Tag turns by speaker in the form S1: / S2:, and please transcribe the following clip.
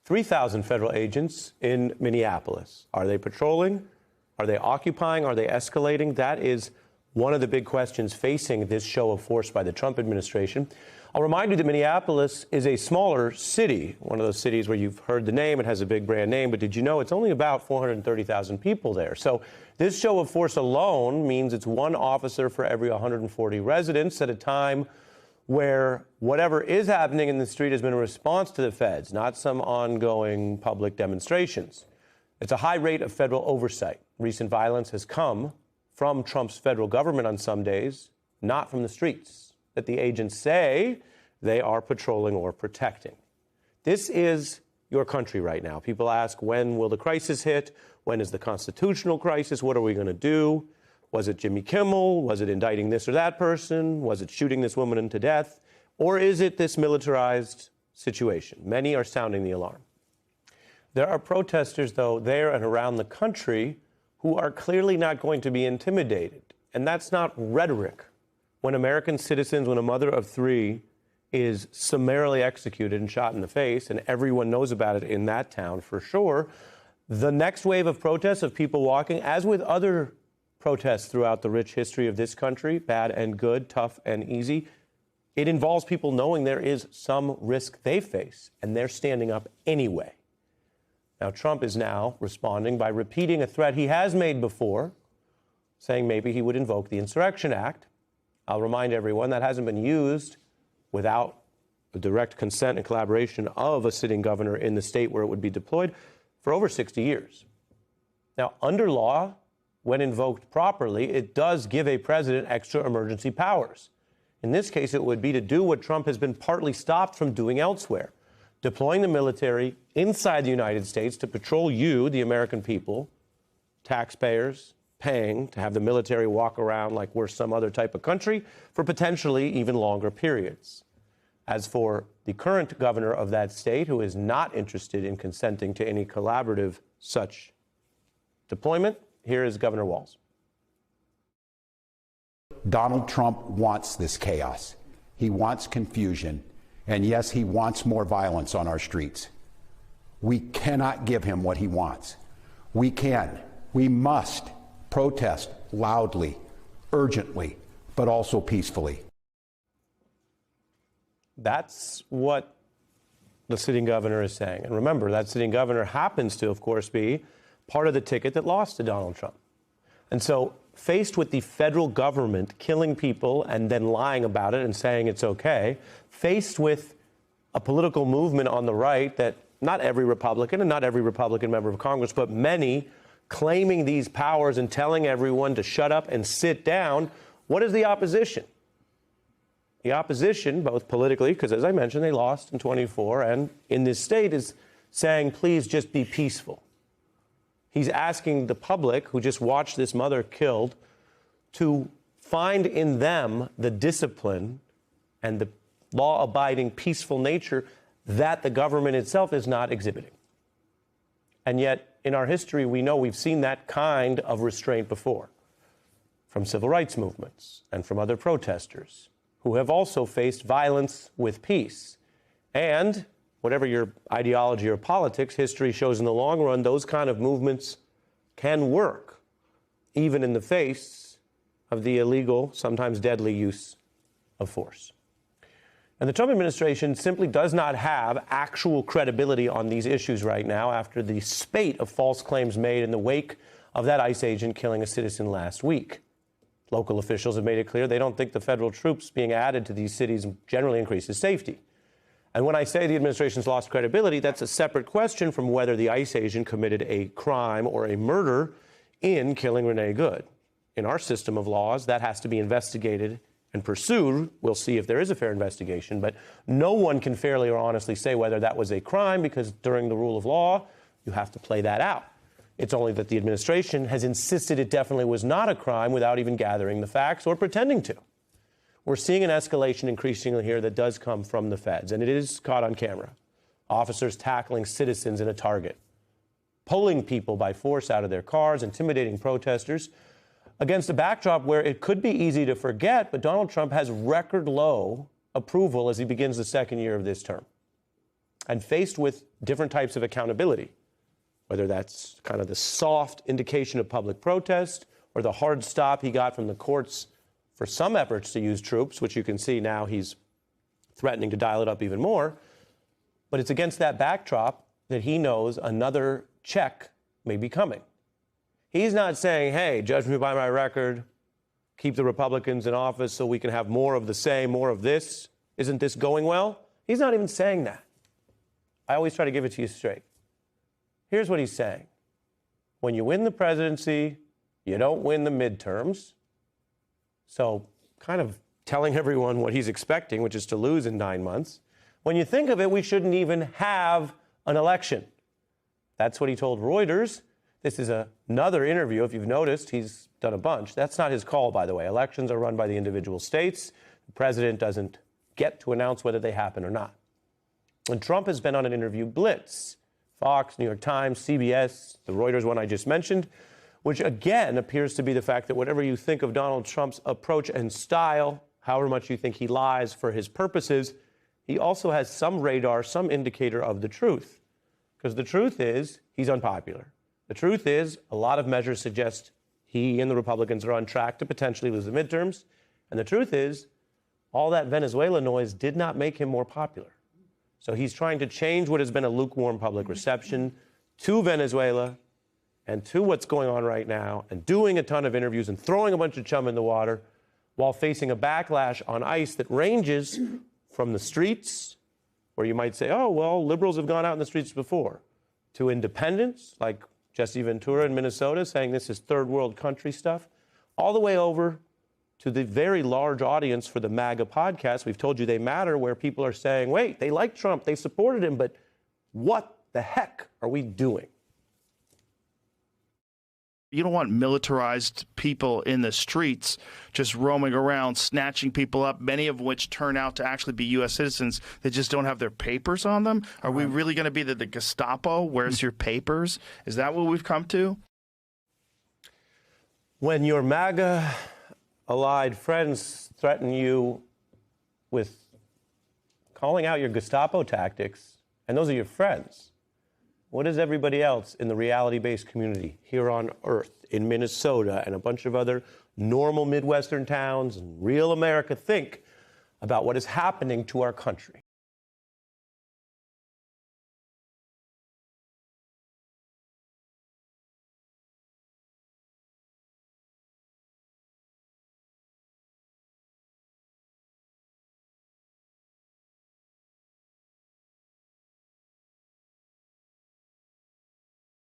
S1: 3,000 federal agents in Minneapolis. Are they patrolling? Are they occupying? Are they escalating? That is one of the big questions facing this show of force by the Trump administration. I'll remind you that Minneapolis is a smaller city, one of those cities where you've heard the name. It has a big brand name, but did you know it's only about 430,000 people there? So this show of force alone means it's one officer for every 140 residents at a time where whatever is happening in the street has been a response to the feds, not some ongoing public demonstrations. It's a high rate of federal oversight. Recent violence has come from Trump's federal government on some days, not from the streets that the agents say they are patrolling or protecting. This is your country right now. People ask, when will the crisis hit? When is the constitutional crisis? What are we going to do? Was it Jimmy Kimmel? Was it indicting this or that person? Was it shooting this woman to death? Or is it this militarized situation? Many are sounding the alarm. There are protesters, though, there and around the country who are clearly not going to be intimidated. And that's not rhetoric. When American citizens, when a mother of three is summarily executed and shot in the face, and everyone knows about it in that town for sure, the next wave of protests, of people walking, as with other protests throughout the rich history of this country, bad and good, tough and easy, it involves people knowing there is some risk they face, and they're standing up anyway. Now, Trump is now responding by repeating a threat he has made before, saying maybe he would invoke the Insurrection Act. I'll remind everyone that hasn't been used without the direct consent and collaboration of a sitting governor in the state where it would be deployed for over 60 years. Now, under law, when invoked properly, it does give a president extra emergency powers. In this case, it would be to do what Trump has been partly stopped from doing elsewhere, deploying the military inside the United States to patrol you, the American people, taxpayers, paying to have the military walk around like we're some other type of country for potentially even longer periods. As for the current governor of that state, who is not interested in consenting to any collaborative such deployment, here is Governor Walz.
S2: Donald Trump wants this chaos. He wants confusion. And yes, he wants more violence on our streets. We cannot give him what he wants. We must protest loudly, urgently, but also peacefully. That's
S1: what the sitting governor is saying. And remember, that sitting governor happens to, of course, be part of the ticket that lost to Donald Trump. And so, faced with the federal government killing people and then lying about it and saying it's okay, faced with a political movement on the right that not every Republican and not every Republican member of Congress, but many claiming these powers and telling everyone to shut up and sit down, what is the opposition? The opposition, both politically, because as I mentioned, they lost in 24, and in this state, is saying, please just be peaceful. He's asking the public who just watched this mother killed to find in them the discipline and the law-abiding, peaceful nature that the government itself is not exhibiting. And yet, in our history, we know we've seen that kind of restraint before, from civil rights movements and from other protesters who have also faced violence with peace. And whatever your ideology or politics, history shows in the long run, those kind of movements can work, even in the face of the illegal, sometimes deadly use of force. And the Trump administration simply does not have actual credibility on these issues right now after the spate of false claims made in the wake of that ICE agent killing a citizen last week. Local officials have made it clear they don't think the federal troops being added to these cities generally increases safety. And when I say the administration's lost credibility, that's a separate question from whether the ICE agent committed a crime or a murder in killing Renee Good. In our system of laws, that has to be investigated and pursued. We'll see if there is a fair investigation, but no one can fairly or honestly say whether that was a crime, because during the rule of law, you have to play that out. It's only that the administration has insisted it definitely was not a crime without even gathering the facts or pretending to. We're seeing an escalation increasingly here that does come from the feds, and it is caught on camera. Officers tackling citizens in a Target, pulling people by force out of their cars, intimidating protesters, against a backdrop where it could be easy to forget, but Donald Trump has record low approval as he begins the second year of this term. and faced with different types of accountability, whether that's kind of the soft indication of public protest or the hard stop he got from the courts for some efforts to use troops, which you can see now he's threatening to dial it up even more. But it's against that backdrop that he knows another check may be coming. He's not saying, hey, judge me by my record, keep the Republicans in office so we can have more of the same, more of this. Isn't this going well? He's not even saying that. I always try to give it to you straight. Here's what he's saying. When you win the presidency, you don't win the midterms. So kind of telling everyone what he's expecting, which is to lose in 9 months. When you think of it, we shouldn't even have an election. That's what he told Reuters. This is another interview. If you've noticed, he's done a bunch. That's not his call, by the way. Elections are run by the individual states. The president doesn't get to announce whether they happen or not. And Trump has been on an interview blitz. Fox, New York Times, CBS, the Reuters one I just mentioned, which again appears to be the fact that whatever you think of Donald Trump's approach and style, however much you think he lies for his purposes, he also has some radar, some indicator of the truth. Because the truth is, he's unpopular. The truth is, a lot of measures suggest he and the Republicans are on track to potentially lose the midterms. And the truth is, all that Venezuela noise did not make him more popular. So he's trying to change what has been a lukewarm public reception to Venezuela and to what's going on right now, and doing a ton of interviews and throwing a bunch of chum in the water while facing a backlash on ICE that ranges from the streets, where you might say, oh, well, liberals have gone out in the streets before, to independents like Jesse Ventura in Minnesota saying this is third world country stuff, all the way over to the very large audience for the MAGA podcast. We've told you they matter, where people are saying, wait, they like Trump, they supported him, but what the heck are we doing?
S3: You don't want militarized people in the streets just roaming around, snatching people up, many of which turn out to actually be U.S. citizens that just don't have their papers on them. Are we really going to be the Gestapo? Where's your papers? Is that what we've come to?
S1: When your MAGA allied friends threaten you with calling out your Gestapo tactics, and those are your friends, what does everybody else in the reality-based community here on Earth, in Minnesota, and a bunch of other normal Midwestern towns and real America think about what is happening to our country?